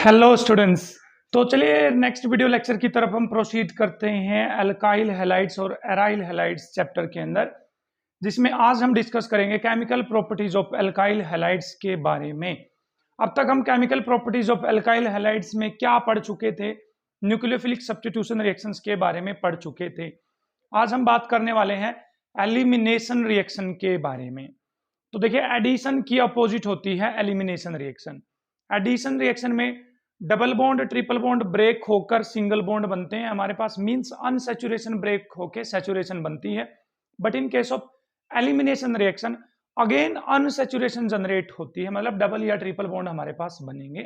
Hello students. तो चलिए next video lecture की तरफ हम प्रोसीड करते हैं अल्काइल हैलाइड्स और एराइल हैलाइड्स चैप्टर के अंदर, जिसमें आज हम डिस्कस करेंगे chemical properties of alkyl halides के बारे में। अब तक हम chemical properties of alkyl halides में क्या पढ़ चुके थे? न्यूक्लियोफिलिक सब्स्टिट्यूशन रिएक्शंस के बारे में पढ़ चुके थे। आज हम बात करने वाले हैं एलिमिनेशन रिएक्शन के बारे में। तो देखिए, एडिशन की अपोजिट होती है एलिमिनेशन रिएक्शन। एडिशन रिएक्शन में double bond triple bond break होकर सिंगल बॉन्ड बनते हैं हमारे पास, मींस अनसैचुरेशन ब्रेक होकर सैचुरेशन बनती है। But in case of elimination reaction again unsaturation generate होती है, मतलब डबल या ट्रिपल बॉन्ड हमारे पास बनेंगे।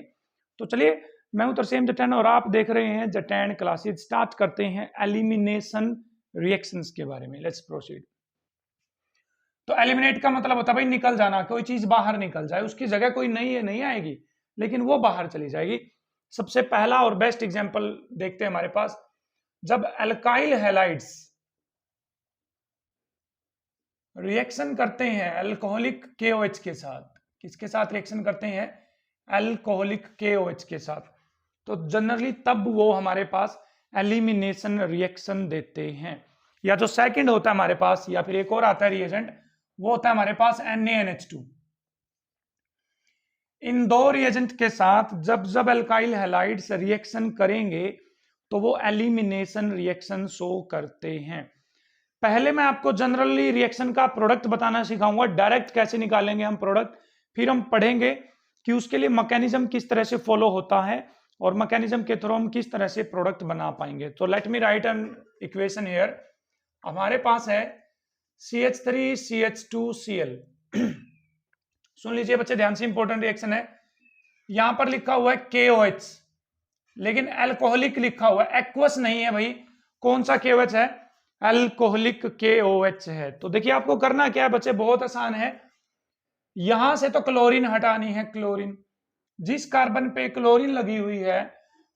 तो चलिए, मैं हूं तरसेम जटैन और आप देख रहे हैं जटैन क्लासेज। स्टार्ट करते हैं एलिमिनेशन रिएक्शंस के बारे में। Let's proceed. तो एलिमिनेट का मतलब होता है भाई निकल जाना, कोई चीज बाहर निकल जाए, उसकी जगह कोई नई नहीं आएगी लेकिन वो बाहर चली जाएगी। सबसे पहला और बेस्ट एग्जांपल देखते हैं हमारे पास, जब अल्काइल हैलाइड्स रिएक्शन करते हैं अल्कोहलिक KOH के साथ। किसके साथ रिएक्शन करते हैं? अल्कोहलिक KOH के साथ। तो जनरली तब वो हमारे पास एलिमिनेशन रिएक्शन देते हैं। या जो सेकंड होता है हमारे पास, या फिर एक और आता है रिएजेंट, वो होता है हमारे पास NaNH2। इन दो रिएजेंट के साथ जब जब अल्काइल हैलाइड्स रिएक्शन करेंगे तो वो एलिमिनेशन रिएक्शन शो करते हैं। पहले मैं आपको जनरली रिएक्शन का प्रोडक्ट बताना सिखाऊंगा, डायरेक्ट कैसे निकालेंगे हम प्रोडक्ट। फिर हम पढ़ेंगे कि उसके लिए मैकेनिज्म किस तरह से फॉलो होता है और मैकेनिज्म के थ्रू हम किस तरह से प्रोडक्ट बना पाएंगे। तो let me right an equation here. हमारे पास है CH3CH2Cl। सुन लीजिए बच्चे ध्यान से, इंपॉर्टेंट रिएक्शन है। यहां पर लिखा हुआ है KOH, लेकिन अल्कोहलिक लिखा हुआ है, एक्वस नहीं है भाई। कौन सा KOH है? अल्कोहलिक KOH है। तो देखिए आपको करना क्या है बच्चे, बहुत आसान है। यहां से तो क्लोरीन हटानी है। क्लोरीन, जिस कार्बन पे क्लोरीन लगी हुई है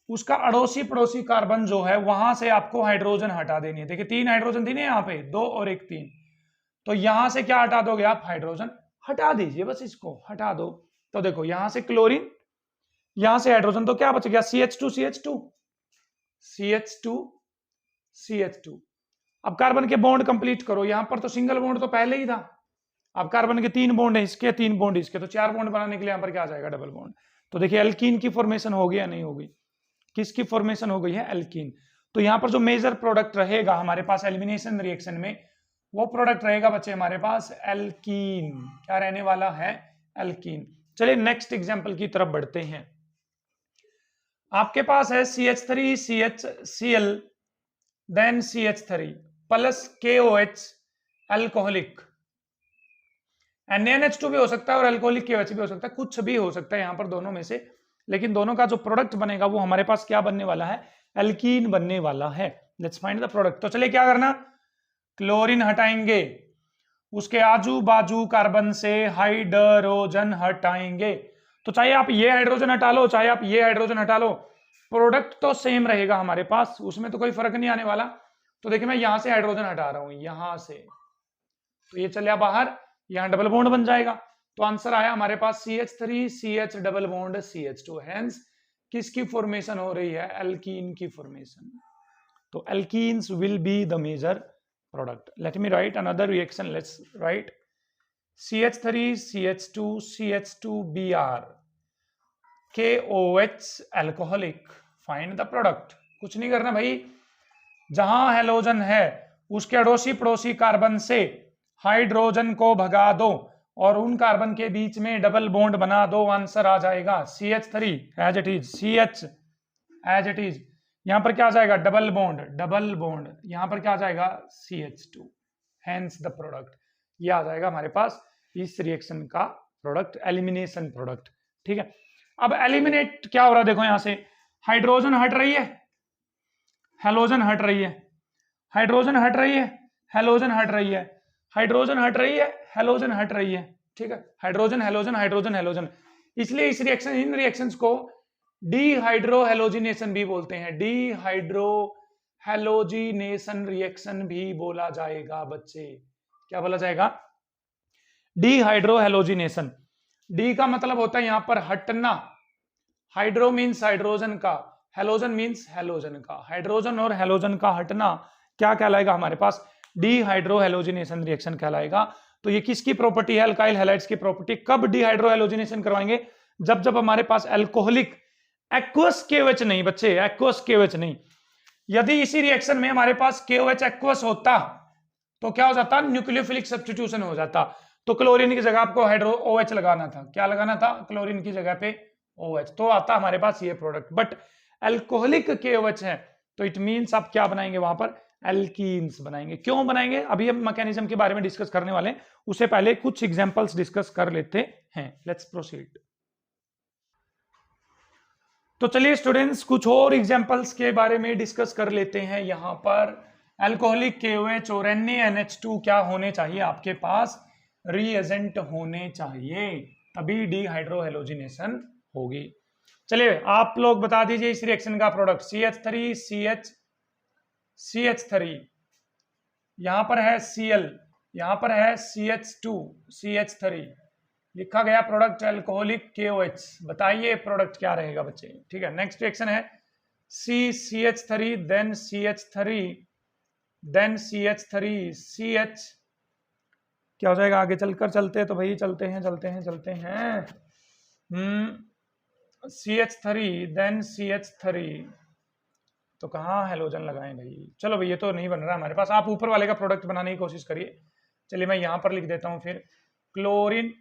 उसका अड़ोसी पड़ोसी कार्बन जो है वहां से आपको हाइड्रोजन हटा देनी है। देखिए 3 हाइड्रोजन थी ना यहाँ पे, 2 और 1 3। तो यहां से क्या हटा दोगे आप? हाइड्रोजन हटा दीजिए, बस इसको हटा दो। तो देखो यहां से क्लोरीन, यहां से हाइड्रोजन, तो क्या बच गया? CH2 CH2 CH2 CH2। अब कार्बन के बॉन्ड कंप्लीट करो। यहां पर तो सिंगल बॉन्ड तो पहले ही था। अब कार्बन के 3 बॉन्ड है, इसके 3 बॉन्ड इसके, तो 4 बॉन्ड बनाने के लिए यहां पर क्या आ जाएगा? Double bond. तो देखिए एल्कीन की फॉर्मेशन हो गई या नहीं हो गई? किसकी फॉर्मेशन हो गई है? एल्कीन। तो यहां पर जो मेजर प्रोडक्ट रहेगा हमारे पास एलिमिनेशन रिएक्शन में, वो प्रोडक्ट रहेगा बच्चे हमारे पास एल्कीन। क्या रहने वाला है? एल्कीन। चलिए नेक्स्ट एग्जांपल की तरफ बढ़ते हैं। आपके पास है CH3CHCl then CH3 plus KOH alcoholic. NaNH2 भी हो सकता है और अल्कोहलिक KOH भी हो सकता है, कुछ भी हो सकता है यहां पर दोनों में से, लेकिन दोनों का जो प्रोडक्ट बनेगा वो हमारे पास क्या बनने वाला है? एल्कीन बनने वाला है। Let's find the product. तो चलिए क्या करना, क्लोरीन हटाएंगे, उसके आजू बाजू कार्बन से हाइड्रोजन हटाएंगे। तो चाहे आप ये हाइड्रोजन हटा लो, चाहे आप ये हाइड्रोजन हटा लो, प्रोडक्ट तो सेम रहेगा हमारे पास, उसमें तो कोई फर्क नहीं आने वाला। तो देखिए मैं यहां से हाइड्रोजन हटा रहा हूं, यहां से, तो ये चलिए बाहर, यहां डबल बॉन्ड बन जाएगा। तो आंसर आया हमारे पास CH3CH double bond CH2। Hence किसकी फॉर्मेशन हो रही है? एल्कीन की फॉर्मेशन। तो alkenes will be the major product. Let me write another reaction. Let's write CH3CH2CH2Br KOH alcoholic. Find the product. कुछ नहीं करना भाई, जहां हेलोजन है उसके अड़ोसी पड़ोसी कार्बन से हाइड्रोजन को भगा दो और उन कार्बन के बीच में डबल बॉन्ड बना दो। आंसर आ जाएगा CH3 as it is, CH as it is. यहां पर क्या आ जाएगा? Double bond, double bond. यहां पर क्या आ जाएगा? CH2। हेंस द प्रोडक्ट, ये आ जाएगा हमारे पास इस रिएक्शन का प्रोडक्ट, एलिमिनेशन प्रोडक्ट। ठीक है। अब एलिमिनेट क्या हो रहा है? देखो यहां से हाइड्रोजन हट रही है, हेलोजन हट रही है, हाइड्रोजन हट रही है, हेलोजन हट रही है, हाइड्रोजन हट रही है, हेलोजन हट रही है। ठीक है, हाइड्रोजन हेलोजन, हाइड्रोजन हेलोजन। इसलिए इस रिएक्शन, इन रिएक्शंस को डीहाइड्रोहेलोजिनेशन भी बोलते हैं। डीहाइड्रोहेलोजिनेशन रिएक्शन भी बोला जाएगा बच्चे। क्या बोला जाएगा? डीहाइड्रोहेलोजिनेशन। डी का मतलब होता है यहां पर हटना, हाइड्रो मीन्स हाइड्रोजन का, हेलोजन मीन्स हेलोजन का, हाइड्रोजन और हेलोजन का हटना क्या कहलाएगा हमारे पास, डीहाइड्रो हेलोजिनेशन रिएक्शन कहलाएगा। तो ये किसकी प्रॉपर्टी है, अल्काइल हैलाइड्स की प्रॉपर्टी। कब डीहाइड्रो हेलोजिनेशन करवाएंगे, जब जब हमारे पास अल्कोहलिक एक्वस केओएच नहीं बच्चे, एक्वस केओएच नहीं, यदि इसी रिएक्शन में हमारे पास केओएच एक्वस होता तो क्या हो जाता, न्यूक्लियोफिलिक सब्स्टिट्यूशन हो जाता। तो क्लोरीन की जगह आपको हाइड्रो OH लगाना था, क्या लगाना था, क्लोरीन की जगह पे OH, तो आता हमारे पास ये प्रोडक्ट। बट अल्कोहलिक KOH है तो इट मींस आप क्या बनाएंगे वहां पर, एल्कीन्स बनाएंगे। क्यों बनाएंगे, अभी हम मैकेनिज्म के बारे में डिस्कस करने वाले हैं, उससे पहले कुछ एग्जांपल्स डिस्कस कर लेते हैं। Let's proceed. तो चलिए स्टूडेंट्स कुछ और एग्जांपल्स के बारे में डिस्कस कर लेते हैं। यहां पर अल्कोहलिक KOH और NaNH2 क्या होने चाहिए आपके पास, रिएजेंट होने चाहिए, तभी डीहाइड्रो हेलोजिनेशन होगी। चलिए आप लोग बता दीजिए इस रिएक्शन का प्रोडक्ट CH3 CH3, यहां पर है Cl, यहां पर है CH2 CH3, लिखा गया प्रोडक्ट अल्कोहलिक KOH। बताइए प्रोडक्ट क्या रहेगा बच्चे, ठीक है। नेक्स्ट रिएक्शन है CH3 then CH3 then CH3 CH, क्या हो जाएगा, आगे चलकर चलते तो भाई चलते हैं CH3 देन CH3, तो कहाँ हेलोजन लगाएं भाई, चलो भाई ये तो नहीं बन रहा हमारे पास, आप ऊपर वाले का प्रोडक्ट बनाने की कोशिश करिए। चलिए मैं यहां पर लिख देता हूं, फिर क्लोरीन,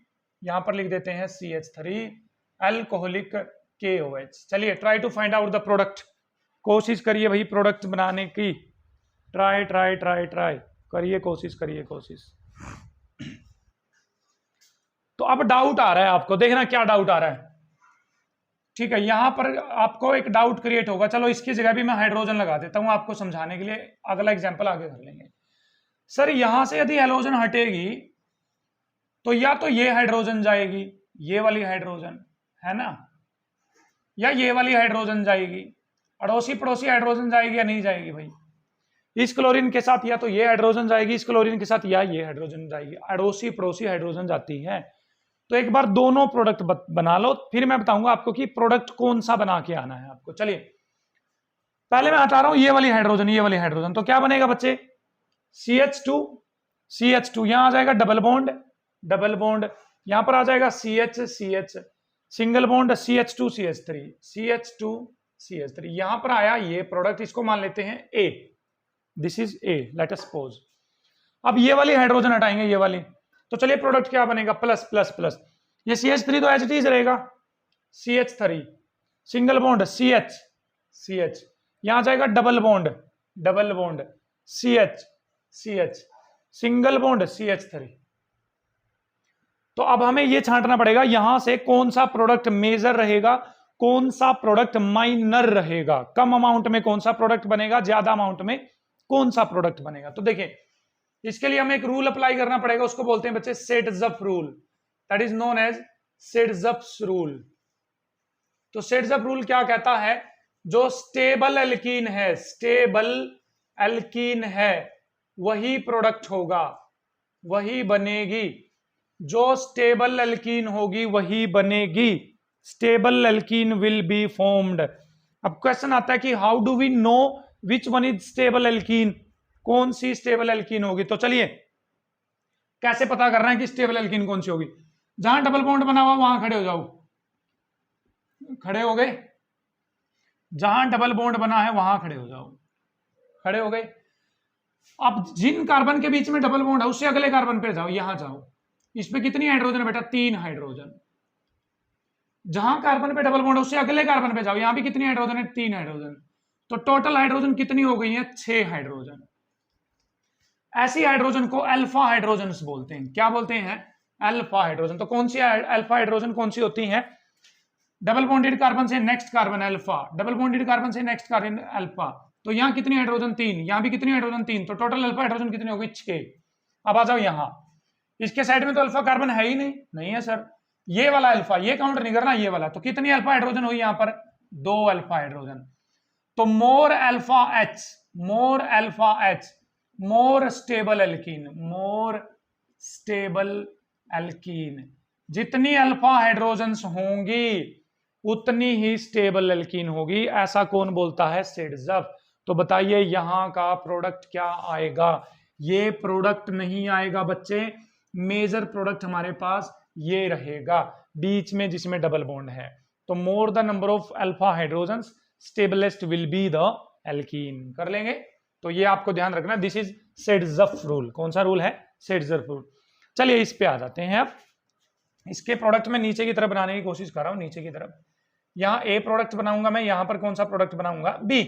यहां पर लिख देते हैं CH3 अल्कोहलिक KOH। चलिए try to find out the product, कोशिश करिए भाई प्रोडक्ट बनाने की, ट्राई ट्राई ट्राई ट्राई करिए, कोशिश करिए कोशिश। तो अब डाउट आ रहा है आपको, देखना क्या डाउट आ रहा है, ठीक है। यहां पर आपको एक डाउट क्रिएट होगा, चलो इसकी जगह भी मैं हाइड्रोजन लगा देता हूं आपको समझाने के लिए, अगला एग्जांपल आगे कर लेंगे। सर यहां से यदि हेलोजन हटेगी तो या तो ये हाइड्रोजन जाएगी, ये वाली हाइड्रोजन है ना, या ये वाली हाइड्रोजन जाएगी, अड़ोसी पड़ोसी हाइड्रोजन जाएगी या नहीं जाएगी भाई, इस क्लोरीन के साथ या तो ये हाइड्रोजन जाएगी, इस क्लोरीन के साथ या ये हाइड्रोजन जाएगी, अड़ोसी पड़ोसी हाइड्रोजन जाती है। तो एक बार दोनों प्रोडक्ट बना लो, फिर मैं बताऊंगा आपको कि प्रोडक्ट कौन सा बना के आना है आपको। चलिए पहले मैं हटा रहा हूं ये वाली हाइड्रोजन, ये वाली हाइड्रोजन, तो क्या बनेगा बच्चे, CH2 यहां आ जाएगा डबल बॉन्ड, यहां पर आ जाएगा CH single bond, CH2 CH3 यहां पर आया ये प्रोडक्ट, इसको मान लेते हैं A, this is A, let us suppose. अब ये वाली हाइड्रोजन हटाएंगे, ये वाली, तो चलिए प्रोडक्ट क्या बनेगा, प्लस प्लस प्लस, ये CH3 तो एज इट इज रहेगा, CH3 सिंगल बॉन्ड CH यहां जाएगा double bond CH single bond CH3। तो अब हमें यह छांटना पड़ेगा यहां से कौन सा प्रोडक्ट मेजर रहेगा, कौन सा प्रोडक्ट माइनर रहेगा, कम अमाउंट में कौन सा प्रोडक्ट बनेगा, ज्यादा अमाउंट में कौन सा प्रोडक्ट बनेगा। तो देखिए इसके लिए हमें एक रूल अप्लाई करना पड़ेगा, उसको बोलते हैं बच्चे Saytzeff rule, that is known as Saytzeff's rule. तो सेटजप रूल क्या कहता है, जो स्टेबल एल्कीन है वही प्रोडक्ट होगा, वही बनेगी, जो स्टेबल एल्कीन होगी वही बनेगी, stable alkene will be formed. अब क्वेश्चन आता है कि how do we know which one is stable alkene, कौन सी स्टेबल एल्कीन होगी। तो चलिए कैसे पता कर रहे हैं कि स्टेबल एल्कीन कौन सी होगी, जहां डबल बॉन्ड बना हुआ वहां खड़े हो जाओ, खड़े हो गए, जहां डबल बॉन्ड बना है वहां खड़े हो जाओ, खड़े हो गए। अब जिन कार्बन के बीच में डबल बॉन्ड है उससे अगले कार्बन पे जाओ, यहां जाओ, इसमें कितनी हाइड्रोजन है बेटा, 3 हाइड्रोजन, जहां कार्बन पे डबल बॉन्ड है उससे अगले कार्बन पे जाओ, यहां भी कितनी हाइड्रोजन है, 3 हाइड्रोजन, तो टोटल हाइड्रोजन कितनी हो गई है, 6 हाइड्रोजन। ऐसी हाइड्रोजन को अल्फा हाइड्रोजन बोलते हैं, क्या बोलते हैं, अल्फा हाइड्रोजन। तो कौन सी अल्फा हाइड्रोजन कौन सी होती है, डबल बॉन्डेड कार्बन से next carbon alpha, double bonded carbon से नेक्स्ट कार्बन अल्फा, तो यहां कितनी हाइड्रोजन, 3, यहां भी कितनी हाइड्रोजन, 3, तो टोटल अल्फा हाइड्रोजन कितनी हो गई, 6। अब आ जाओ यहां, इसके साइड में तो अल्फा कार्बन है ही नहीं है सर, ये वाला अल्फा, ये काउंट नहीं करना, ये वाला, तो कितनी अल्फा हाइड्रोजन हुई यहां पर, 2 अल्फा हाइड्रोजन। तो more alpha H more stable alkene जितनी अल्फा हाइड्रोजन्स होंगी उतनी ही स्टेबल एल्कीन होगी, ऐसा कौन बोलता है? सिड्जफ। तो बताइए यहां का प्रोडक्ट क्या आएगा? ये प्रोडक्ट नहीं आएगा बच्चे, मेजर प्रोडक्ट हमारे पास ये रहेगा बीच में जिसमें डबल बॉन्ड है। तो more the number of alpha hydrogens stay blessed will be the alkene. कर लेंगे? तो ये आपको ध्यान रखना, दिस इज सिड्जफ रूल। कौन सा रूल है? सिड्जफ रूल। चलिए इस पे आ जाते हैं। अब इसके प्रोडक्ट में नीचे की तरफ बनाने की कोशिश कर रहा हूं, नीचे की तरफ। यहाँ ए प्रोडक्ट बनाऊंगा मैं, यहां पर कौन सा प्रोडक्ट बनाऊंगा? बी।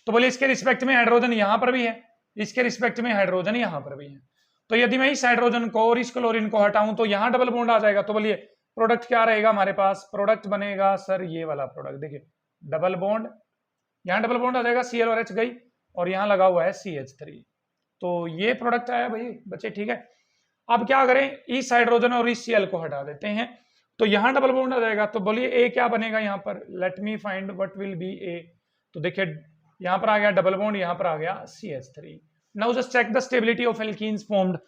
तो बोले इसके रिस्पेक्ट में हाइड्रोजन यहां पर भी है, इसके रिस्पेक्ट में हाइड्रोजन यहां पर भी है। तो यदि मैं इस हाइड्रोजन को और इस क्लोरीन को हटाऊं तो यहां डबल बॉन्ड आ जाएगा। तो बोलिए प्रोडक्ट क्या रहेगा हमारे पास? प्रोडक्ट बनेगा सर ये वाला प्रोडक्ट, देखिए डबल बॉन्ड, यहां डबल बॉन्ड आ जाएगा, Cl और H गई और यहां लगा हुआ है CH3। तो ये प्रोडक्ट आया भाई बच्चे, ठीक है। अब क्या करें, इस हाइड्रोजन और इस Cl को हटा देते हैं तो यहां डबल बॉन्ड आ जाएगा। तो बोलिए ए क्या बनेगा यहां पर? Let me find what will be A. तो देखिए यहां पर आ गया डबल बॉन्ड, यहां पर आ गया CH3। Now just check the stability of alkenes formed.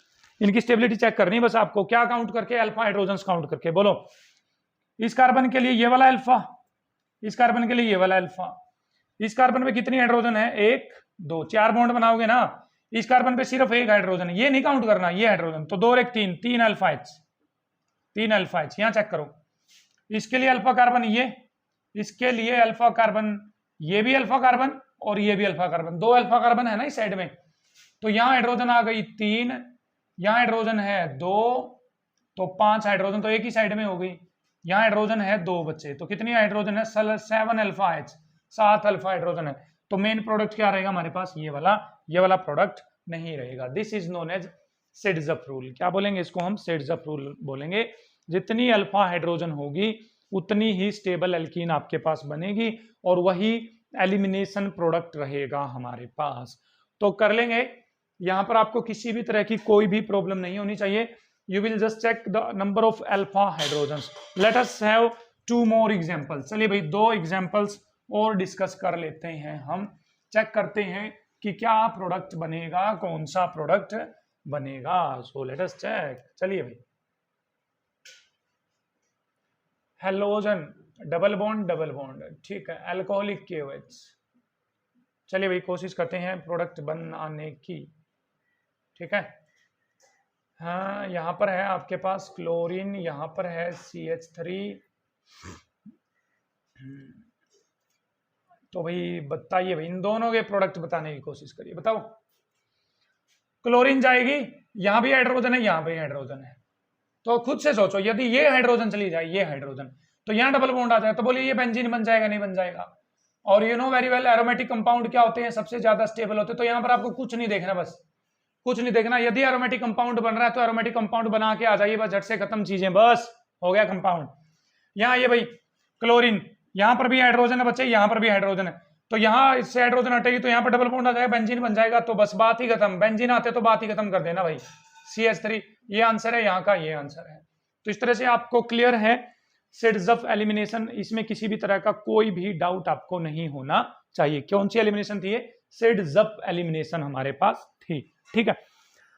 इनकी स्टेबिलिटी चेक करनी बस आपको, क्या काउंट करके? अल्फा हाइड्रोजन्स काउंट करके। बोलो इस कार्बन के लिए ये वाला अल्फा, इस कार्बन के लिए ये वाला अल्फा, इस कार्बन पे कितनी हाइड्रोजन है? 1 2, 4 बॉन्ड बनाओगे ना। इस कार्बन पे सिर्फ एक हाइड्रोजन, ये नहीं काउंट करना, ये हाइड्रोजन। तो 2 और 1 3, 3 अल्फा H, 3 अल्फा H। यहां चेक करो, इसके लिए अल्फा कार्बन, ये इसके लिए अल्फा कार्बन, ये भी अल्फा कार्बन और ये भी अल्फा कार्बन, 2 अल्फा कार्बन है ना इस साइड में। तो यहां हाइड्रोजन आ गई 3, यहां हाइड्रोजन है 2, तो 5 हाइड्रोजन तो एक ही साइड में हो गई। यहां हाइड्रोजन है 2 बच्चे, तो कितनी हाइड्रोजन है? 7 अल्फा H, 7 अल्फा हाइड्रोजन है। तो मेन प्रोडक्ट क्या रहेगा हमारे पास? ये वाला प्रोडक्ट नहीं रहेगा। This is known as Saytzeff rule. क्या बोलेंगे इसको हम? सिड्जफ रूल बोलेंगे। जितनी अल्फा हाइड्रोजन होगी उतनी ही स्टेबल एल्कीन आपके पास बनेगी और वही एलिमिनेशन प्रोडक्ट रहेगा हमारे पास। तो कर लेंगे, यहां पर आपको किसी भी तरह की कोई भी प्रॉब्लम नहीं होनी चाहिए। You will just check the number of alpha hydrogens. Let us have 2 more examples. चलिए भाई 2 एग्जांपल्स और डिस्कस कर लेते हैं, हम चेक करते हैं कि क्या प्रोडक्ट बनेगा, कौन सा प्रोडक्ट बनेगा। So let us check. चलिए भाई हेलोजन डबल बॉन्ड, ठीक है, अल्कोहलिक KOH। चलिए भाई कोशिश करते हैं प्रोडक्ट बनाने की, ठीक है। हाँ यहाँ पर है आपके पास क्लोरीन, यहाँ पर है CH3। तो भाई बताइए भाई इन दोनों के प्रोडक्ट बताने की कोशिश करिए, बताओ। क्लोरीन जाएगी, यहां भी हाइड्रोजन है, यहां भी हाइड्रोजन है। तो खुद से सोचो, यदि ये हाइड्रोजन चली जाए, ये हाइड्रोजन, तो यहां डबल बॉन्ड आ जाए, तो बोलिए ये बेंजीन बन जाएगा? नहीं बन जाएगा। और you know very well aromatic compound क्या होते हैं? सबसे ज्यादा स्टेबल होते हैं। तो यहां पर आपको कुछ नहीं देखना, बस कुछ नहीं देखना। यदि एरोमेटिक कंपाउंड बन रहा है तो एरोमेटिक कंपाउंड बना के आ जाइए, बस झट से खत्म चीजें, बस हो गया कंपाउंड। यहाँ ये भाई क्लोरीन, यहां पर भी हाइड्रोजन है बच्चे, यहां पर भी हाइड्रोजन है। तो यहाँ इससे हाइड्रोजन हटेगी तो यहाँ पर डबल बॉन्ड आ जाएगा, बेंजीन बन जाएगा। तो बस बात ही खत्म। बेंजीन आते तो बात ही खत्म कर देना भाई। CH3 ये आंसर है, यहाँ का ये आंसर है। तो इस तरह से आपको क्लियर है सिड्जफ एलिमिनेशन, इसमें किसी भी तरह का कोई भी डाउट आपको नहीं होना चाहिए। कौन सी एलिमिनेशन थी? सिड्जफ एलिमिनेशन हमारे पास थी, ठीक है।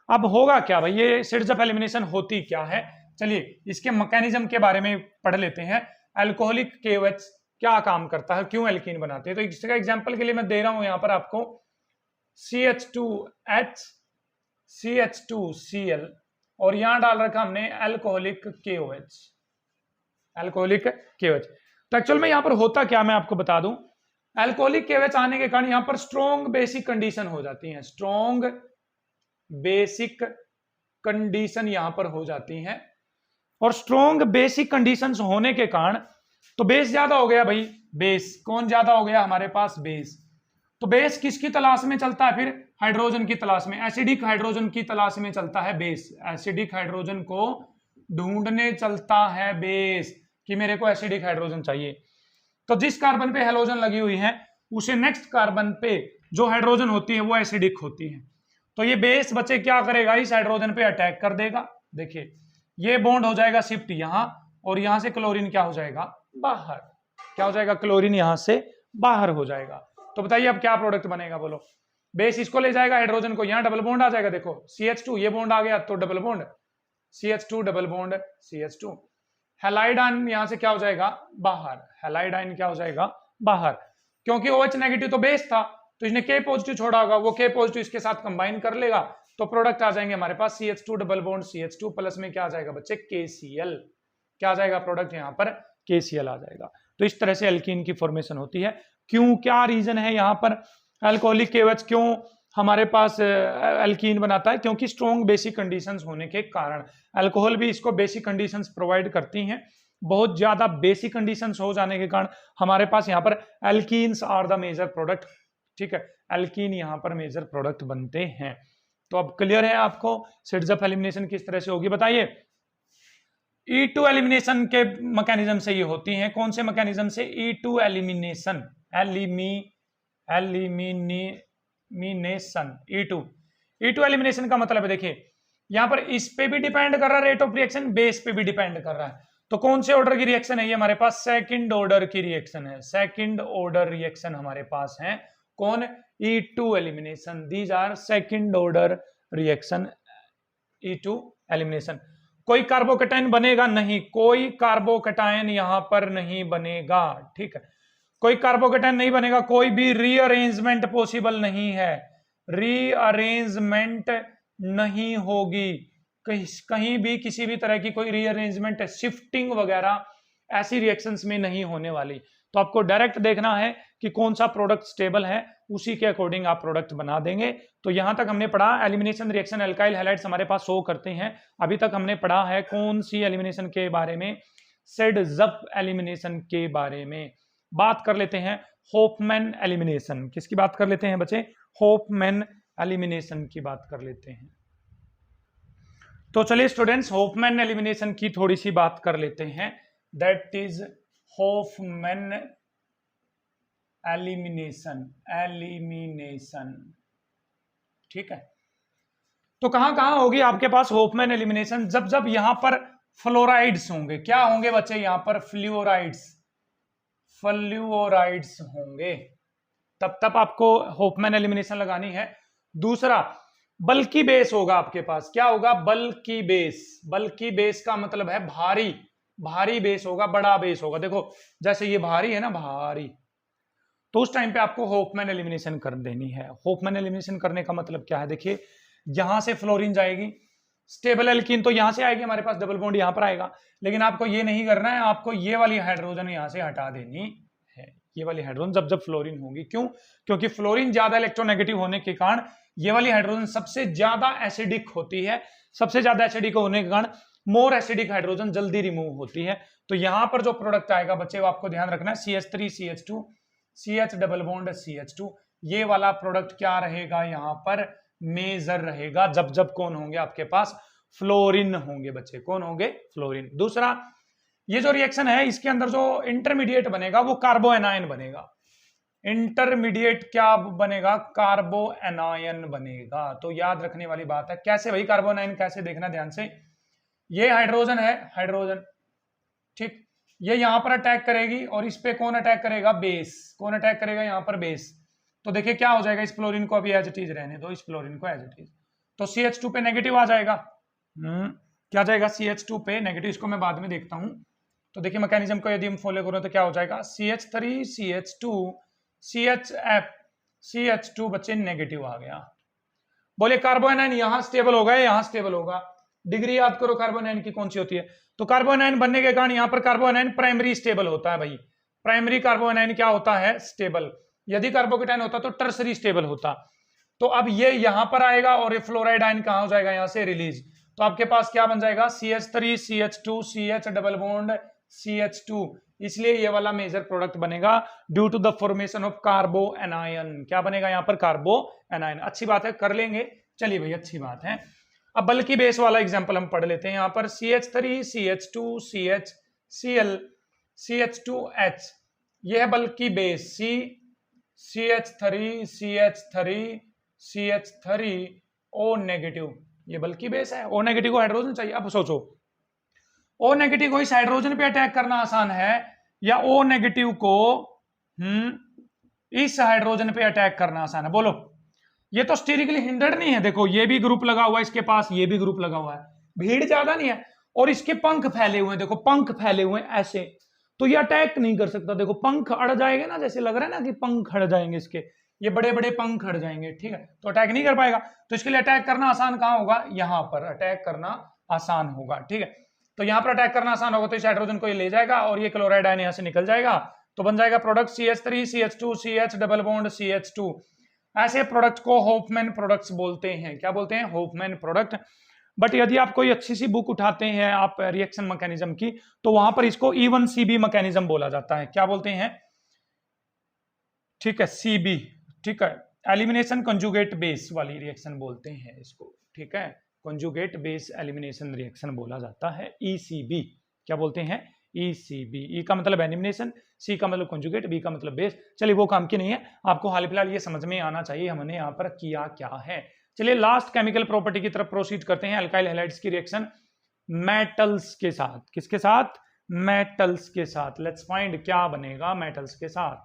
अब होगा क्या भाई, ये सिड्जफ एलिमिनेशन होती क्या है? चलिए इसके मैकेनिज्म के बारे में पढ़ लेते हैं। अल्कोहलिक KOH क्या काम करता है, क्यों एल्कीन बनाते हैं? तो इसका एग्जांपल के लिए मैं दे रहा हूं यहां पर आपको CH2H, CH2Cl और यहां डाल रखा हमने अल्कोहलिक KOH, अल्कोहलिक KOH। तो एक्चुअल में यहां पर होता क्या मैं आपको बता दूं। अल्कोहलिक KOH आने के कारण यहां पर स्ट्रॉन्ग बेसिक कंडीशन हो जाती है, स्ट्रॉन्ग बेसिक कंडीशन यहां पर हो जाती हैं। और स्ट्रॉन्ग बेसिक कंडीशंस होने के कारण तो बेस ज्यादा हो गया भाई। बेस कौन ज्यादा हो गया हमारे पास? बेस। तो बेस किसकी तलाश में चलता है? फिर हाइड्रोजन की तलाश में, एसिडिक हाइड्रोजन की तलाश में चलता है बेस। एसिडिक हाइड्रोजन को ढूंढने चलता है बेस कि मेरे को एसिडिक हाइड्रोजन चाहिए। तो जिस कार्बन पे हेलोजन लगी हुई है उसे नेक्स्ट कार्बन पे जो हाइड्रोजन होती है वो एसिडिक होती है। तो ये बेस बच्चे क्या करेगा? इस हाइड्रोजन पे अटैक कर देगा। देखिए ये बॉन्ड हो जाएगा शिफ्ट यहां, और यहां से क्लोरीन क्या हो जाएगा? बाहर। क्या हो जाएगा? क्लोरीन यहां से बाहर हो जाएगा। तो बताइए अब क्या प्रोडक्ट बनेगा? बोलो। बेस इसको ले जाएगा हाइड्रोजन को, यहां डबल बॉन्ड आ जाएगा। देखो CH2 ये बॉन्ड आ गया तो double bond, CH2 double bond CH2। Halide ion यहां से क्या हो जाएगा, बाहर, हैलाइड आयन क्या हो जाएगा, बाहर, क्योंकि OH नेगेटिव तो बेस था, तो इसने K पॉजिटिव छोड़ा होगा, वो K पॉजिटिव इसके साथ कंबाइन कर लेगा, तो प्रोडक्ट आ जाएंगे हमारे पास CH2 double bond CH2 plus में क्या आ जाएगा बच्चे, KCl, क्या आ जाएगा प्रोडक्ट यहाँ पर, KCl आ जाएगा। तो इस तरह से एल्कीन की फॉर्मेशन होती है। क्यों, क्या रीजन है यहाँ पर अल्कोहलिक KOH क्यों हमारे पास एल्कीन बनाता है, क्योंकि स्ट्रॉन्ग बेसिक कंडीशंस होने के कारण। अल्कोहल भी इसको बेसिक कंडीशंस प्रोवाइड करती हैं, बहुत ज्यादा बेसिक कंडीशंस हो जाने के कारण हमारे पास यहाँ पर alkenes are the major product, ठीक है, एल्कीन यहाँ पर मेजर प्रोडक्ट बनते हैं। तो अब क्लियर है आपको सिट्जअप एलिमिनेशन किस तरह से होगी, बताइए। E2 एलिमिनेशन के मैकेनिज्म से ये होती हैं, कौन से मैकेनिज्म से, E2 elimination, elimination, E2 elimination का मतलब है, देखिए यहां पर इस पे भी डिपेंड कर रहा है रेट ऑफ रिएक्शन, बेस पे भी डिपेंड कर रहा है। तो कौन से ऑर्डर की रिएक्शन है ये हमारे पास, सेकंड ऑर्डर की रिएक्शन है, सेकंड ऑर्डर रिएक्शन हमारे पास है, कौन, E2 elimination, these are second order reaction, E2 elimination. कोई कार्बोकेटाइन बनेगा नहीं, कोई कार्बोकेटाइन यहां पर नहीं बनेगा, ठीक है, कोई कार्बोकेटाइन नहीं बनेगा, कोई भी रीअरेंजमेंट पॉसिबल नहीं है, रीअरेंजमेंट नहीं होगी, कहीं भी किसी भी तरह की कोई रीअरेंजमेंट, शिफ्टिंग वगैरह ऐसी रिएक्शंस में नहीं होने वाली। तो आपको डायरेक्ट देखना है कि कौन सा प्रोडक्ट स्टेबल है, उसी के अकॉर्डिंग आप प्रोडक्ट बना देंगे। तो यहां तक हमने पढ़ा एलिमिनेशन रिएक्शन, एल्काइल हैलाइड्स हमारे पास शो करते हैं। अभी तक हमने पढ़ा है कौन सी एलिमिनेशन के बारे में, सिट्जअप एलिमिनेशन के बारे में। बात कर लेते हैं होफमैन एलिमिनेशन, किसकी बात कर लेते हैं बच्चे, होफमैन एलिमिनेशन की बात कर लेते हैं। तो चलिए स्टूडेंट्स होफमैन एलिमिनेशन की थोड़ी सी बात कर लेते हैं, दैट इज होफमैन एलिमिनेशन, ठीक है। तो कहां कहां होगी आपके पास होफमैन एलिमिनेशन, जब जब यहां पर फ्लोराइड्स होंगे, क्या होंगे बच्चे यहां पर, फ्लूओराइड्स होंगे, तब तब आपको होफमैन एलिमिनेशन लगानी है। दूसरा बल्की बेस होगा आपके पास, क्या होगा, बल्की बेस, बल्की बेस का मतलब है भारी, भारी बेस होगा, बड़ा बेस होगा, देखो जैसे ये भारी है ना, भारी, तो उस टाइम पे आपको होफमैन एलिमिनेशन कर देनी है। होफमैन एलिमिनेशन करने का मतलब क्या है, देखिए यहां से फ्लोरीन जाएगी, स्टेबल एल्कीन तो यहां से आएगी हमारे पास, डबल बॉन्ड यहां पर आएगा, लेकिन आपको ये नहीं करना है, आपको ये वाली हाइड्रोजन यहां से हटा देनी है, ये वाली हाइड्रोजन जब जब फ्लोरीन होगी, क्यों, क्योंकि फ्लोरीन ज्यादा इलेक्ट्रोनेगेटिव होने के कारण ये वाली हाइड्रोजन सबसे ज्यादा एसिडिक होती है, सबसे ज्यादा एसिडिक होने के कारण मोर एसिडिक हाइड्रोजन जल्दी रिमूव होती है। तो यहां पर जो प्रोडक्ट आएगा बच्चे वो आपको ध्यान रखना है, CH3 CH2 CH double bond CH2, ये वाला प्रोडक्ट क्या रहेगा यहां पर, मेजर रहेगा, जब जब कौन होंगे आपके पास, फ्लोरीन होंगे बच्चे, कौन होंगे, फ्लोरीन। दूसरा ये जो रिएक्शन है इसके अंदर जो इंटरमीडिएट बनेगा वो कार्बो एनायन बनेगा, इंटरमीडिएट क्या बनेगा, कार्बो एनायन बनेगा। तो याद रखने वाली बात है, कैसे भाई कार्बो एनायन, कैसे देखना ध्यान से, ये हाइड्रोजन है, हाइड्रोजन, ठीक, ये यहां पर अटैक करेगी और इस पे कौन अटैक करेगा, बेस, कौन अटैक करेगा यहां पर, बेस। तो देखिए क्या हो जाएगा, इस फ्लोरीन को अभी एज इट इज रहने दो, इस फ्लोरीन को एज इट इज, तो CH2 पे नेगेटिव आ जाएगा, क्या जाएगा, CH2 पे नेगेटिव, इसको मैं बाद में देखता हूं। तो देखिए मैकेनिज्म को यदि हम फॉलो करें तो क्या हो जाएगा, CH3 CH2 CHF CH2 बच्चे नेगेटिव आ गया। बोले कार्बोनाइन यहां स्टेबल होगा, यहां स्टेबल होगा, डिग्री याद करो कार्बोनाइन की कौन सी होती है, तो कार्बोनाइन बनने के कारण यहां पर कार्बोनाइन प्राइमरी स्टेबल होता है भाई, प्राइमरी कार्बोनाइन क्या होता है, स्टेबल, यदि कार्बोकेटाइन होता तो टर्सरी स्टेबल होता। तो अब ये यहां पर आएगा और ये फ्लोराइड आयन कहां हो जाएगा, यहां से रिलीज, तो आपके पास क्या बन जाएगा, CH3 CH2 CH double bond CH2, इसलिए ये वाला मेजर प्रोडक्ट बनेगा due to the formation of carbo anion, क्या बनेगा यहाँ पर, कार्बो एनायन। अच्छी बात है, कर लेंगे, चलिए भाई अच्छी बात है। अब बल्कि बेस वाला एग्जांपल हम पढ़ लेते हैं, यहाँ पर CH3 CH2 CH Cl CH2H, ये है बल्कि base, CH3 CH3 CH3 O negative, ये बल्कि बेस है, O नेगेटिव को हाइड्रोजन चाहिए। अब सोचो O नेगेटिव को इस हाइड्रोजन पे अटैक करना आसान है या O नेगेटिव को इस हाइड्रोजन पे अटैक करना आसान है, बोलो। ये तो स्टेरिकली हिंडर्ड नहीं है, देखो ये भी ग्रुप लगा हुआ है इसके पास, ये भी ग्रुप लगा हुआ है, भीड़ ज्यादा नहीं है, और इसके पंख फैले हुए हैं, देखो पंख फैले हुए हैं ऐसे, तो ये अटैक नहीं कर सकता। देखो पंख अड़ जाएंगे ना, जैसे लग रहा है ना कि पंख अड़ जाएंगे इसके, ये बड़े बड़े पंख अड़ जाएंगे, ठीक है, तो अटैक नहीं कर पाएगा। तो इसके लिए अटैक करना आसान कहां होगा, यहां पर अटैक करना आसान होगा, ठीक है। तो यहां पर अटैक करना आसान होगा, तो इस हाइड्रोजन को ये ले जाएगा और ये क्लोराइड आयन यहां से निकल जाएगा, तो बन जाएगा product CH3 CH2 CH double bond CH2। ऐसे प्रोडक्ट को होफमैन प्रोडक्ट्स बोलते हैं। क्या बोलते हैं, होफमैन प्रोडक्ट। बट यदि आप कोई अच्छी सी बुक उठाते हैं आप रिएक्शन मैकेनिज्म की, तो वहां पर इसको E1CB मैकेनिज्म बोला जाता है। क्या बोलते हैं, ठीक है, CB, ठीक है, एलिमिनेशन कंजुगेट बेस वाली रिएक्शन बोलते हैं इसको, ठीक है, कंजुगेट बेस एलिमिनेशन रिएक्शन बोला जाता है, ECB। क्या बोलते हैं, ECB। E का मतलब एलिमिनेशन, C का मतलब कंजुगेट, B का मतलब बेस। चलिए वो काम की नहीं है, आपको हाल फिलहाल ये समझ में आना चाहिए हमने यहाँ पर किया क्या है। चलिए लास्ट केमिकल प्रॉपर्टी की तरफ प्रोसीड करते हैं, अल्काइल हैलाइड्स की रिएक्शन मेटल्स के साथ। किसके साथ, मेटल्स के साथ। लेट्स फाइंड क्या बनेगा मेटल्स के साथ।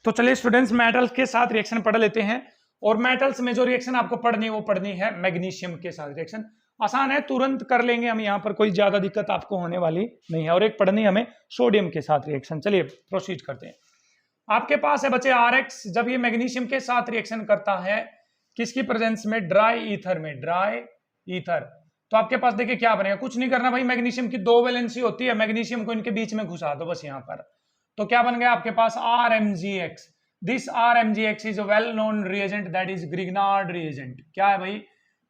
तो चलिए स्टूडेंट्स मेटल्स के साथ रिएक्शन पढ़ लेते हैं, और मेटल्स में जो रिएक्शन आपको पढ़नी है वो पढ़नी है मैग्नीशियम के साथ। रिएक्शन आसान है, तुरंत कर लेंगे हम, यहाँ पर कोई ज्यादा दिक्कत आपको होने वाली नहीं है। और एक पढ़नी हमें सोडियम के साथ रिएक्शन। चलिए प्रोसीड करते हैं। आपके पास है बच्चे RX, जब ये मैग्नीशियम के साथ रिएक्शन करता है किसकी प्रेजेंस में, ड्राई ईथर में, ड्राई ईथर, तो आपके पास देखिए क्या बनेगा, कुछ नहीं करना भाई, मैग्नीशियम की 2 वैलेंसी होती है, मैग्नीशियम को इनके बीच में घुसा दो बस यहाँ पर, तो क्या बन गया आपके पास RMgX। This RMgX is a well known reagent, that is Grignard reagent. क्या है भाई,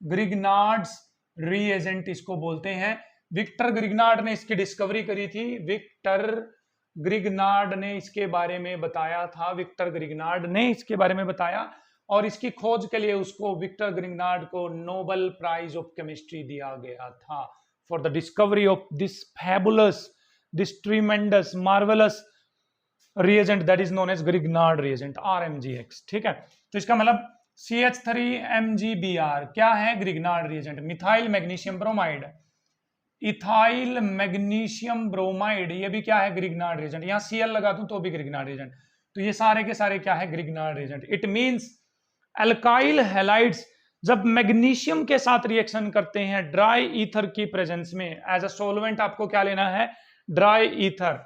ग्रिग्नार्ड्स रिएजेंट इसको बोलते हैं। विक्टर ग्रिग्नार्ड ने इसकी डिस्कवरी करी थी, विक्टर ग्रिग्नार्ड ने इसके बारे में बताया था, विक्टर ग्रिग्नार्ड ने इसके बारे में बताया, और इसकी खोज के लिए उसको, विक्टर ग्रिग्नार्ड को नोबेल प्राइज ऑफ केमिस्ट्री दिया गया था for the discovery of this fabulous, this tremendous, marvellous reagent that is known as Grignard reagent, RMgX, ठीक है। तो इसका मतलब CH3MgBr क्या है, Grignard reagent. Methyl magnesium bromide, ethyl magnesium bromide, ये भी क्या है, ग्रिग्नार्ड रिएजेंट। यहाँ Cl लगा दूं तो भी ग्रिग्नार्ड रिएजेंट, तो ये सारे के सारे क्या है, Grignard reagent. It means alkyl halides जब मैग्नीशियम के साथ रिएक्शन करते हैं ड्राई ईथर की प्रेजेंस में, एज अ सोलवेंट आपको क्या लेना है, ड्राई ईथर,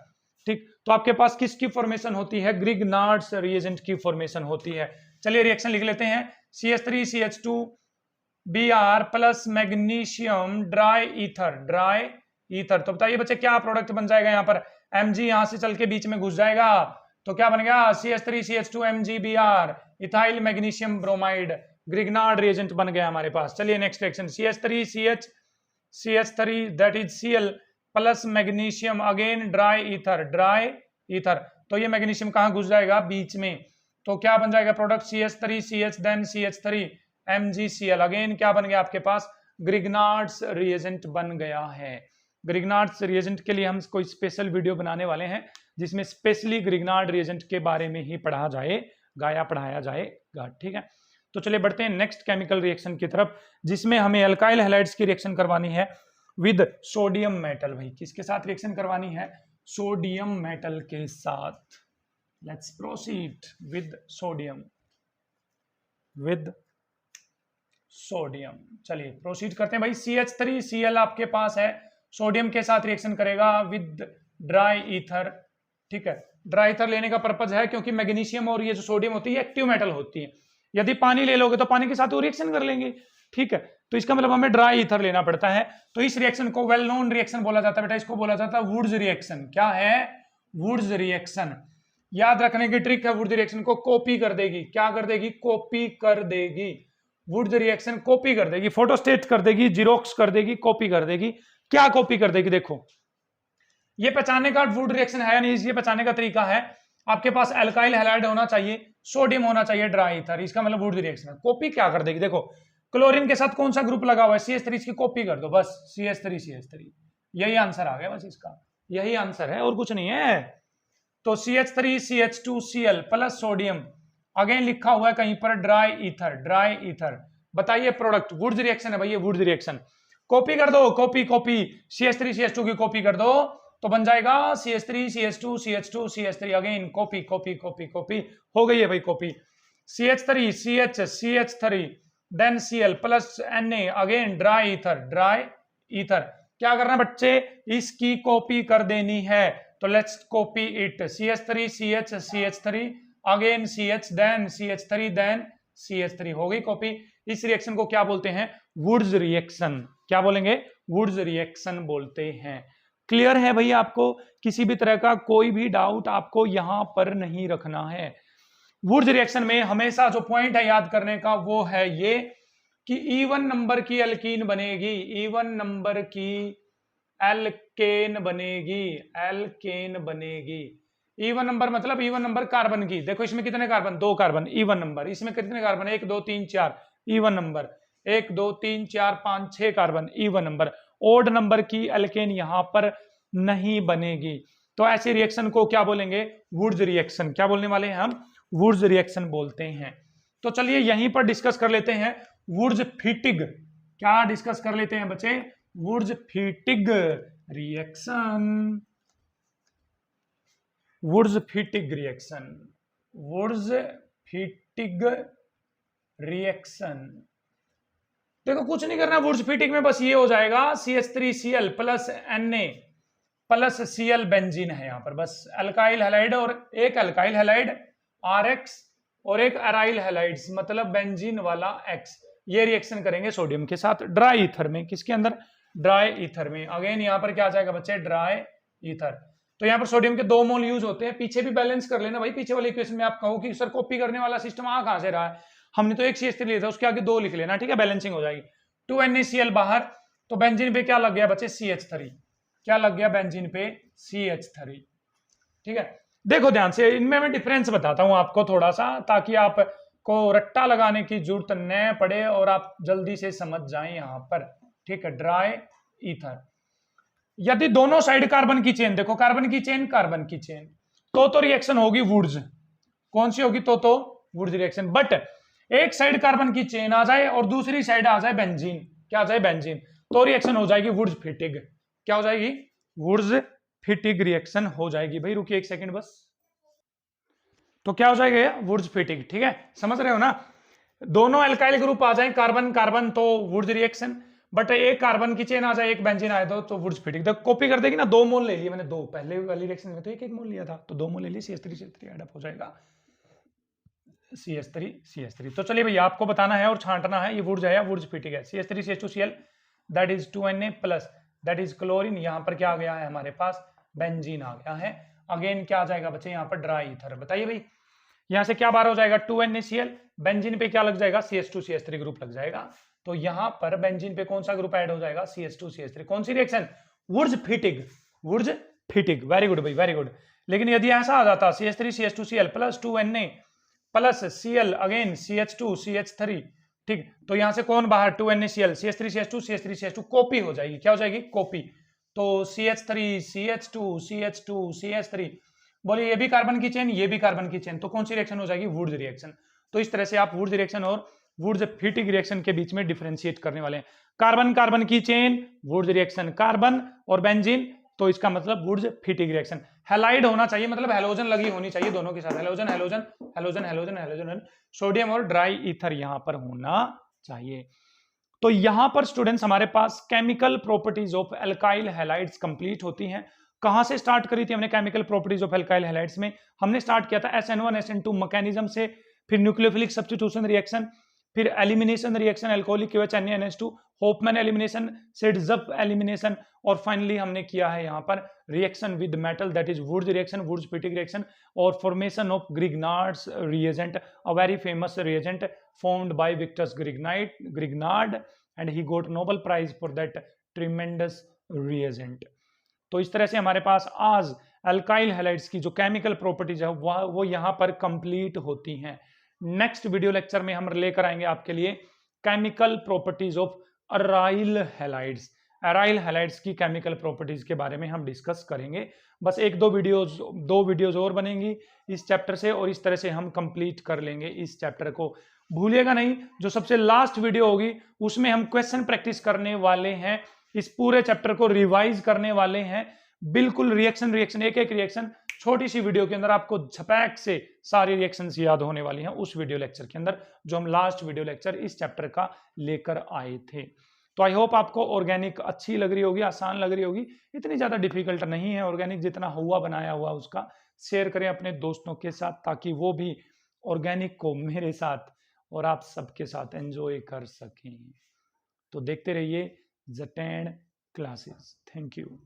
ठीक। तो आपके पास किसकी फॉर्मेशन होती है, ग्रिग्नार्ड्स रिएजेंट की फॉर्मेशन होती है। चलिए रिएक्शन लिख लेते हैं, CH3CH2Br plus magnesium dry ether, dry ether. तो बताइए बच्चे क्या प्रोडक्ट बन जाएगा, यहाँ पर Mg यहां से चल के बीच में घुस जाएगा, तो क्या बन गया, CH3CH2MgBr, ethyl magnesium bromide, Grignard reagent बन गया हमारे पास। चलिए next reaction, CH3 that is Cl plus magnesium again dry ether, dry ether. तो ये मैग्नीशियम कहां घुस जाएगा, बीच में, तो क्या बन जाएगा product, CH3CH then CH3MgCl, again क्या बन गया आपके पास, ग्रिग्नार्ड्स रिएजेंट बन गया है। ग्रिग्नार्ड्स रिएजेंट के लिए हम कोई स्पेशल वीडियो बनाने वाले हैं जिसमें स्पेशली ग्रिग्नार्ड रिएजेंट के बारे में ही पढ़ा जाएगा या पढ़ाया जाएगा, ठीक है। तो चलिए बढ़ते हैं नेक्स्ट केमिकल रिएक्शन की तरफ, जिसमें हमें अल्काइल हैलाइड्स की रिएक्शन करवानी है विद सोडियम मेटल। भाई किसके साथ रिएक्शन करवानी है, सोडियम मेटल के साथ। Let's proceed with sodium, with sodium. चलिए प्रोसीड करते हैं भाई। CH3Cl आपके पास है, सोडियम के साथ रिएक्शन करेगा विद ड्राई ईथर, ठीक है। ड्राई ईथर लेने का पर्पज है क्योंकि मैग्नीशियम और ये जो सोडियम होती है एक्टिव मेटल होती है, यदि पानी ले लोगे तो पानी के साथ वो रिएक्शन कर लेंगे, ठीक है। तो इसका मतलब हमें ड्राई ईथर लेना पड़ता है। तो इस रिएक्शन को वेल नोन रिएक्शन बोला जाता है बेटा, इसको बोला जाता है वुड्स रिएक्शन। क्या है, वुड्स रिएक्शन। याद रखने की ट्रिक है, वुड्स रिएक्शन को कॉपी कर देगी, क्या कर देगी, कॉपी कर देगी। वुड्स रिएक्शन कॉपी कर देगी, फोटोस्टेट कर देगी, जीरोक्स कर देगी, कॉपी कर देगी। क्या कॉपी कर देगी, देखो ये पहचानने का वुड रिएक्शन है या नहीं, ये पहचानने का तरीका है, आपके पास अल्काइल हैलाइड होना चाहिए, सोडियम होना चाहिए, ड्राई ईथर, इसका मतलब वुड रिएक्शन। कॉपी क्या कर देगी, देखो क्लोरीन के साथ कौन सा ग्रुप लगा हुआ है, CH3, इसकी कॉपी कर दो बस, CH3 यही आंसर आ गया बस, इसका यही आंसर है और कुछ नहीं है। तो CH3CH2Cl प्लस सोडियम, अगेन लिखा हुआ है कहीं पर ड्राई ईथर, ड्राई ईथर। बताइए प्रोडक्ट, वुड्स रिएक्शन है भाई, ये वुड्स रिएक्शन। कॉपी कर दो, कॉपी कॉपी, CH3CH2 की कॉपी कर दो तो बन जाएगा CH3CH2CH2CH3, again copy copy copy copy, हो गई है भाई copy. CH3CH then Cl plus Na, again dry ether, dry ether. क्या करना है बच्चे, इसकी कॉपी कर देनी है। तो let's copy it, CH3 CH CH3 again CH then CH3 then CH3, हो गई कॉपी। इस रिएक्शन को क्या बोलते हैं, वुड्स रिएक्शन। क्या बोलेंगे, वुड्स रिएक्शन बोलते हैं। क्लियर है भाई आपको, किसी भी तरह का कोई भी डाउट आपको यहां पर नहीं रखना है। वुड्स रिएक्शन में हमेशा जो पॉइंट है याद करने का वो है ये कि इवन नंबर की एल्कीन बनेगी, इवन नंबर की एल्केन बनेगी, एल्केन बनेगी। इवन नंबर मतलब इवन नंबर कार्बन की, देखो इसमें कितने कार्बन, 2 कार्बन, इवन नंबर। इसमें कितने carbon, 1 2 3 4, even number, 1 2 3 4 5 6 carbon, even number. Odd number की एल्केन यहां पर नहीं बनेगी। तो ऐसे रिएक्शन को क्या बोलेंगे, वुड्स रिएक्शन। क्या बोलने वाले हैं हम, वुड्स रिएक्शन बोलते हैं। तो चलिए यहीं पर डिस्कस कर लेते हैं वुड्स फिटिग। क्या डिस्कस कर लेते हैं बच्चे, Wurtz Fittig reaction, Wurtz Fittig reaction, Wurtz Fittig reaction. देखो कुछ नहीं करना वुड्स फिटिग में, बस ये हो जाएगा CH3Cl plus Na plus Cl benzene है यहां पर, बस अल्काइल हैलाइड और एक अल्काइल हैलाइड RX और एक अराइल हैलाइड्स मतलब बेंजीन वाला X। ये रिएक्शन करेंगे सोडियम के साथ ड्राई ईथर में, किसके अंदर, ड्राई ईथर में। अगेन यहां पर क्या आ जाएगा बच्चे, ड्राई ईथर। तो यहां पर सोडियम के 2 मोल यूज होते हैं। पीछे भी बैलेंस कर लेना भाई, पीछे वाले इक्वेशन में आप कहो कि सर कॉपी करने वाला सिस्टम आ कहां से रहा है, हमने तो एक CH3 लिया था, उसके आगे 2 लिख लेना, ठीक है, बैलेंसिंग हो जाएगी। 2 NaCl बाहर, तो बेंजीन पे क्या लग गया बच्चे, CH3। क्या लग गया बेंजीन पे, CH3। ठीक है, देखो ध्यान से, इनमें मैं डिफरेंस बताता हूं आपको थोड़ा सा, ताकि आपको रट्टा लगाने की जरूरत न पड़े और आप जल्दी से समझ जाएं यहां पर। ठीक है, ड्राई ईथर, यदि दोनों साइड कार्बन की चेन, देखो कार्बन की चेन, कार्बन की चेन, तो रिएक्शन होगी वुड्स। कौन सी होगी, तो वुड्स रिएक्शन। बट एक साइड कार्बन की चेन आ जाए और दूसरी साइड आ जाए बेंजीन, क्या आ जाए, बेंजीन, तो रिएक्शन हो जाएगी वुड्स फिटिग। क्या हो जाएगी, वुड्स फिटिग रिएक्शन हो जाएगी। भाई रुकिए 1 सेकंड बस। तो क्या हो जाएगा, वुड्स फिटिग। ठीक है, समझ रहे हो ना, दोनों एल्काइल ग्रुप आ जाए कार्बन कार्बन तो वुड्स रिएक्शन, बट एक कार्बन की चेन आ जाए, एक बेंजीन आए तो वुड्स फिटिग। तो कॉपी कर देगी ना, 2 मोल ले लिए मैंने, 2 पहले वाली रिएक्शन में तो 1 1 मोल लिया था, तो 2 मोल ले लिए, CH3 ऐड अप हो जाएगा CH3। तो चलिए भैया आपको बताना है और छांटना है, ये वुड्स है या वुड्स फिटिग है। CH3CH2Cl that is 2Na plus that is chlorine, यहां पर क्या आ गया है हमारे पास, बेंजीन आ गया है। अगेन क्या आ जाएगा बच्चे यहाँ पर, ड्राई ईथर। बताइए भाई यहां से क्या बाहर हो जाएगा, 2NaCl, बेंजीन पे क्या लग जाएगा, CH2CH3 ग्रुप लग जाएगा। तो यहां पर बेंजीन पे कौन सा ग्रुप ऐड हो जाएगा, CH2CH3। कौन सी reaction, Wurtz Fittig, Wurtz Fittig. Very good भाई, वेरी गुड। लेकिन यदि ऐसा आ जाता CH3CH2Cl plus 2Na plus Cl again CH2CH3, ठीक, तो यहां से कौन बाहर, 2NaCl, CH3CH2 कॉपी हो जाएगी। क्या हो जाएगी, कॉपी। तो CH3CH2 बोलिए, ये भी कार्बन की चेन, ये भी कार्बन की चेन, तो कौन सी रिएक्शन हो जाएगी, वुड्स रिएक्शन। तो इस तरह से आप वुड्स रिएक्शन और वुड्स फिटिग रिएक्शन के बीच में डिफरेंशिएट करने वाले हैं। कार्बन कार्बन की चेन, वुड्स रिएक्शन, कार्बन और बेंजीन, तो इसका मतलब वुड्स फिटिग रिएक्शन। हैलाइड होना चाहिए, मतलब हैलोजन लगी होनी चाहिए दोनों के साथ, halogen halogen halogen halogen halogen, sodium और ड्राई ईथर यहां पर होना चाहिए। तो यहां पर स्टूडेंट्स हमारे पास chemical properties of alkyl halides complete होती हैं। कहां से स्टार्ट करी थी हमने chemical properties of alkyl halides में, हमने स्टार्ट किया था SN1 SN2 मैकेनिज्म से, फिर न्यूक्लियोफिलिक सब्स्टिट्यूशन रिएक्शन, फिर elimination reaction alcoholic KOH NaNH2, Hofmann elimination, Saytzeff elimination, और फाइनली हमने किया है यहां पर reaction with metal that is Wurtz reaction, Wurtz Fittig reaction, और formation of Grignard's reagent, a very famous reagent formed by Victor Grignard and he got Nobel Prize for that tremendous reagent। तो इस तरह से हमारे पास आज alkyl halides की जो chemical properties है वो यहां पर कंप्लीट होती हैं। नेक्स्ट वीडियो लेक्चर में हम लेकर आएंगे आपके लिए chemical properties of aryl halides. Aryl halides की केमिकल प्रॉपर्टीज के बारे में हम डिस्कस करेंगे। बस 1-2 वीडियोज और बनेंगी इस चैप्टर से, और इस तरह से हम कंप्लीट कर लेंगे इस चैप्टर को। भूलिएगा नहीं, जो सबसे लास्ट वीडियो होगी उसमें हम क्वेश्चन प्रैक्टिस करने वाले हैं, इस पूरे चैप्टर को रिवाइज करने वाले हैं, बिल्कुल रिएक्शन एक एक रिएक्शन छोटी सी वीडियो के अंदर आपको झपैक से सारी रिएक्शंस याद होने वाली हैं उस वीडियो लेक्चर के अंदर, जो हम लास्ट वीडियो लेक्चर इस चैप्टर का लेकर आए थे। तो आई होप आपको ऑर्गेनिक अच्छी लग रही होगी, आसान लग रही होगी, इतनी ज़्यादा डिफिकल्ट नहीं है ऑर्गेनिक, जितना हुआ बनाया हुआ उसका शेयर करें अपने दोस्तों के साथ ताकि वो भी ऑर्गेनिक को मेरे साथ और आप सबके साथ एंजॉय कर सकें। तो देखते रहिए ज़10 क्लासेस। Thank you.